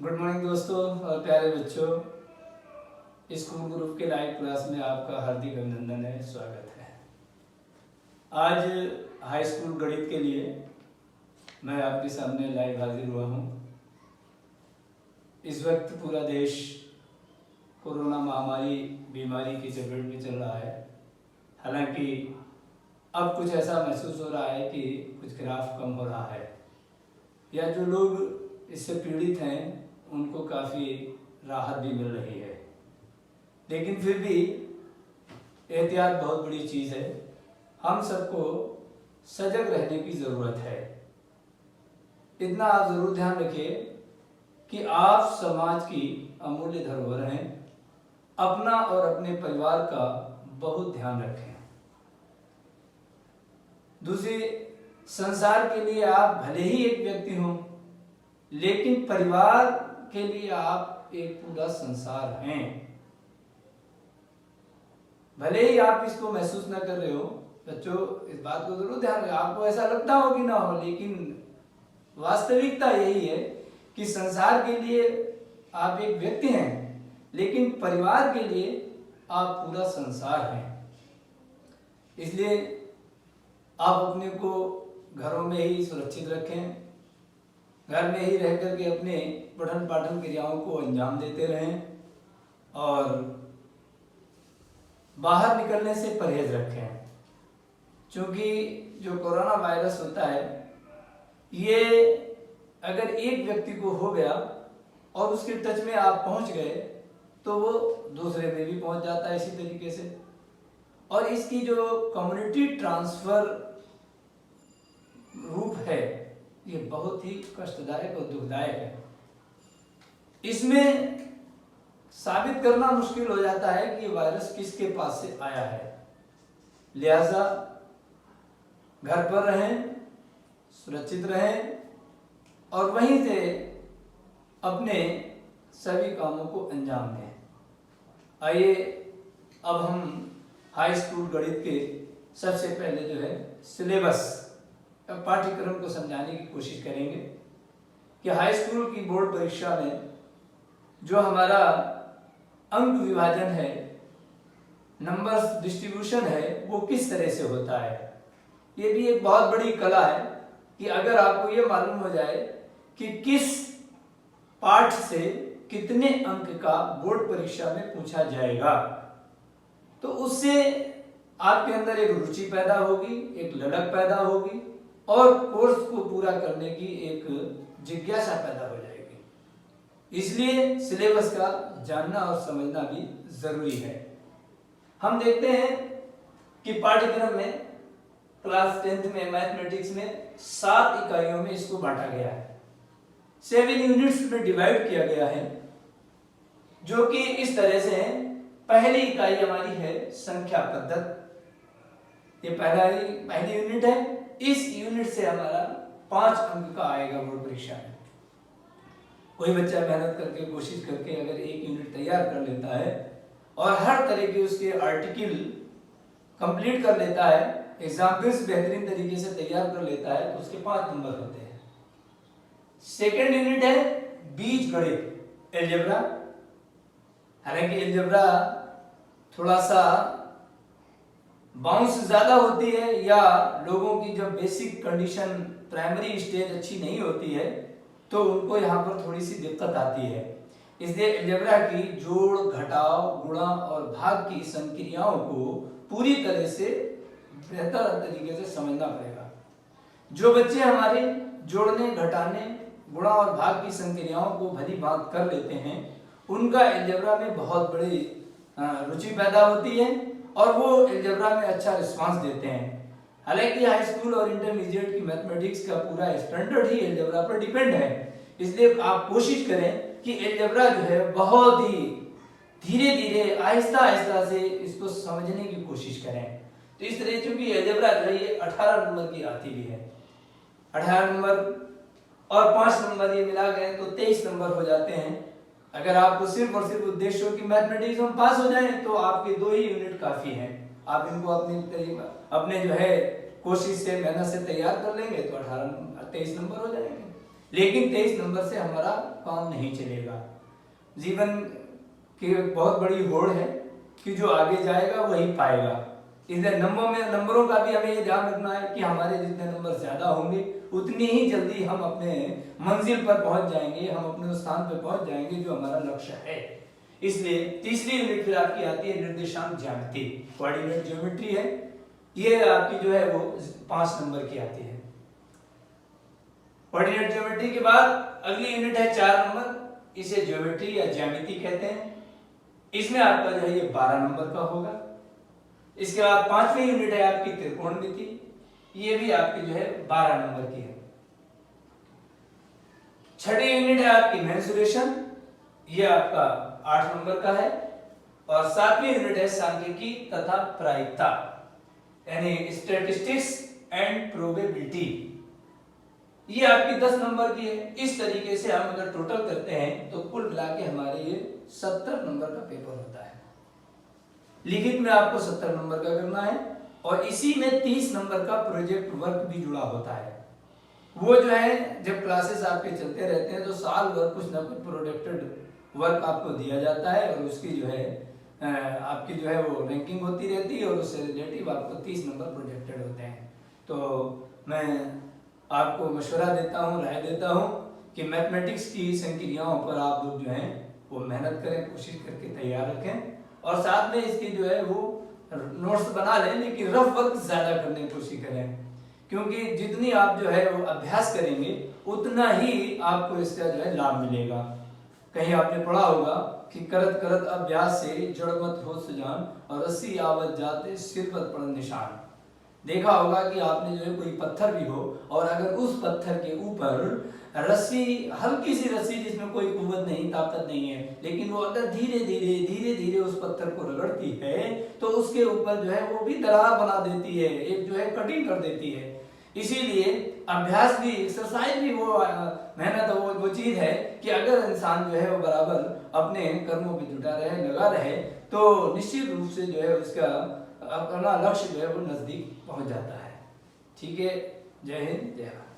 Good morning दोस्तों और प्यारे बच्चों। स्कूल ग्रुप के लाइव क्लास में आपका हार्दिक अभिनंदन है, स्वागत है। आज हाई स्कूल गणित के लिए मैं आपके सामने लाइव हाजिर हुआ हूँ। इस वक्त पूरा देश कोरोना महामारी बीमारी की चपेट में चल रहा है। हालांकि अब कुछ ऐसा महसूस हो रहा है कि कुछ ग्राफ कम हो रहा है, या जो लोग इससे पीड़ित हैं उनको काफ़ी राहत भी मिल रही है। लेकिन फिर भी एहतियात बहुत बड़ी चीज़ है। हम सबको सजग रहने की ज़रूरत है। इतना आप ज़रूर ध्यान रखिए कि आप समाज की अमूल्य धरोहर हैं। अपना और अपने परिवार का बहुत ध्यान रखें। दूसरी, संसार के लिए आप भले ही एक व्यक्ति हों, लेकिन परिवार के लिए आप एक पूरा संसार हैं। भले ही आप इसको महसूस ना कर रहे हो बच्चों, इस बात को जरूर ध्यान रखें। आपको ऐसा लगता हो कि ना हो, लेकिन वास्तविकता यही है कि संसार के लिए आप एक व्यक्ति हैं, लेकिन परिवार के लिए आप पूरा संसार हैं। इसलिए आप अपने को घरों में ही सुरक्षित रखें। घर में ही रह करके अपने पठन पाठन क्रियाओं को अंजाम देते रहें और बाहर निकलने से परहेज रखें। क्योंकि जो कोरोना वायरस होता है, ये अगर एक व्यक्ति को हो गया और उसके टच में आप पहुंच गए तो वो दूसरे में भी पहुंच जाता है इसी तरीके से। और इसकी जो कम्युनिटी ट्रांसफर रूप है, ये बहुत ही कष्टदायक और दुखदायक है। इसमें साबित करना मुश्किल हो जाता है कि ये वायरस किसके पास से आया है। लिहाजा घर पर रहें, सुरक्षित रहें और वहीं से अपने सभी कामों को अंजाम दें। आइए अब हम हाई स्कूल गणित के सबसे पहले जो है सिलेबस पाठ्यक्रम को समझाने की कोशिश करेंगे कि हाई स्कूल की बोर्ड परीक्षा में जो हमारा अंक विभाजन है, नंबर्स डिस्ट्रीब्यूशन है, वो किस तरह से होता है। ये भी एक बहुत बड़ी कला है कि अगर आपको ये मालूम हो जाए कि किस पाठ से कितने अंक का बोर्ड परीक्षा में पूछा जाएगा, तो उससे आपके अंदर एक रुचि पैदा होगी, एक ललक पैदा होगी और कोर्स को पूरा करने की एक जिज्ञासा पैदा हो जाएगी। इसलिए सिलेबस का जानना और समझना भी जरूरी है। हम देखते हैं कि पाठ्यक्रम में क्लास 10th में मैथमेटिक्स में 7 इकाइयों में इसको बांटा गया है। 7 यूनिट्स में डिवाइड किया गया है, जो कि इस तरह से है। पहली इकाई हमारी है संख्या पद्धति। ये पहली यूनिट है। इस यूनिट से हमारा 5 अंक का आएगा बोर्ड परीक्षा में। कोई बच्चा मेहनत करके कोशिश करके अगर एक यूनिट तैयार कर लेता है और हर तरह के उसके आर्टिकल कंप्लीट कर लेता है, एग्जाम्पल्स बेहतरीन तरीके से तैयार कर लेता है, तो उसके 5 नंबर होते हैं। सेकेंड यूनिट है बीज गणित, एलजेब्रा। हालांकि एलजेब्रा थोड़ा सा बाउंस ज्यादा होती है, या लोगों की जब बेसिक कंडीशन प्राइमरी स्टेज अच्छी नहीं होती है तो उनको यहाँ पर थोड़ी सी दिक्कत आती है। इसलिए एलजेब्रा की जोड़, घटाव, गुणा और भाग की संक्रियाओं को पूरी तरह से बेहतर तरीके से समझना पड़ेगा। जो बच्चे हमारे जोड़ने, घटाने, गुणा और भाग की संक्रियाओं को भली भांति कर लेते हैं, उनका एलजेब्रा में बहुत बड़ी रुचि पैदा होती है और वो एलजेब्रा में अच्छा रिस्पांस देते हैं। हालांकि हाई स्कूल और इंटरमीडिएट की मैथमेटिक्स का पूरा स्टैंडर्ड ही एलजेब्रा पर डिपेंड है। इसलिए आप कोशिश करें कि एलजेब्रा जो है बहुत ही धीरे धीरे, आहिस्ता आहिस्ता से इसको समझने की कोशिश करें। तो इस तरह चूंकि एलजेब्रा जो है ये 18 नंबर की आती भी है। 18 नंबर और 5 नंबर ये मिला गए तो 23 नंबर हो जाते हैं। अगर आपको सिर्फ और सिर्फ उद्देश्य हो कि मैथमेटिक्स में पास हो जाएं, तो आपके 2 ही यूनिट काफी हैं। आप इनको अपने जो है कोशिश से, मेहनत से तैयार कर लेंगे तो 23 नंबर हो जाएंगे। लेकिन 23 नंबर से हमारा काम नहीं चलेगा। जीवन की बहुत बड़ी होड़ है कि जो आगे जाएगा वही पाएगा। इसलिए नंबरों का भी हमें ये ध्यान रखना है कि हमारे जितने नंबर ज्यादा होंगे उतनी ही जल्दी हम अपने मंजिल पर पहुंच जाएंगे, हम अपने स्थान पर पहुंच जाएंगे जो हमारा लक्ष्य है। इसलिए तीसरी यूनिट फिर आपकी आती है निर्देशांक ज्यामिति, कोऑर्डिनेट ज्योमेट्री है। ये आपकी जो है वो 5 नंबर की आती है। कोऑर्डिनेट ज्योमेट्री के बाद अगली यूनिट है 4 नंबर, इसे ज्योमेट्री या ज्यामिति कहते हैं। इसमें आपका जो है ये 12 नंबर का होगा। इसके बाद 5वीं यूनिट है आपकी त्रिकोणमिति, ये भी आपकी जो है 12 नंबर की है। 6ठी यूनिट है आपकी मेंसुरेशन, ये आपका 8 नंबर का है। और 7वीं यूनिट है सांख्यिकी तथा प्रायिकता, यानी स्टैटिस्टिक्स एंड प्रोबेबिलिटी, ये आपकी 10 नंबर की है। इस तरीके से हम अगर टोटल करते हैं तो कुल मिला के हमारे ये 70 नंबर का पेपर होता है। लिखित में आपको 70 नंबर का करना है और इसी में 30 नंबर का प्रोजेक्ट वर्क भी जुड़ा होता है। वो जो है जब क्लासेस आपके चलते रहते हैं तो साल भर कुछ ना कुछ प्रोजेक्टेड वर्क आपको दिया जाता है और उसकी जो है आपकी जो है वो रैंकिंग होती रहती है और उससे रिलेटिव आपको 30 नंबर प्रोजेक्टेड होते हैं। तो मैं आपको मशवरा देता हूँ, राय देता हूँ कि मैथमेटिक्स की संक्रियाओं पर आप लोग जो हैं वो मेहनत करें, कोशिश करके तैयार रखें और साथ में इसकी जो है वो नोट्स बना लें, लेकिन रफ वर्क ज्यादा करने की कोशिश करें, क्योंकि जितनी आप जो है वो अभ्यास करेंगे उतना ही आपको इसका जो है लाभ मिलेगा। कहीं आपने पढ़ा होगा कि करत करत अभ्यास से जड़ मत हो सुजान और रस्सी आवत जाते सिर पर पड़ निशान। देखा होगा कि आपने जो है कोई पत्थर भी हो और अगर उस पत्थर के ऊपर रस्सी, हल्की सी रस्सी जिसमें कोई कुव्वत नहीं, ताकत नहीं है, लेकिन वो अगर धीरे धीरे उस पत्थर को रगड़ती है तो उसके ऊपर जो है वो भी दरार बना देती है, एक जो है कटिंग कर देती है। इसीलिए अभ्यास भी, एक्सरसाइज भी वो मेहनत वो चीज है कि अगर इंसान जो है वो बराबर अपने कर्मों पे जुटा रहे, लगा रहे, तो निश्चित रूप से जो है उसका अपना लक्ष्य जो है वो नजदीक पहुंच जाता है। ठीक है, जय हिंद, जय भारत।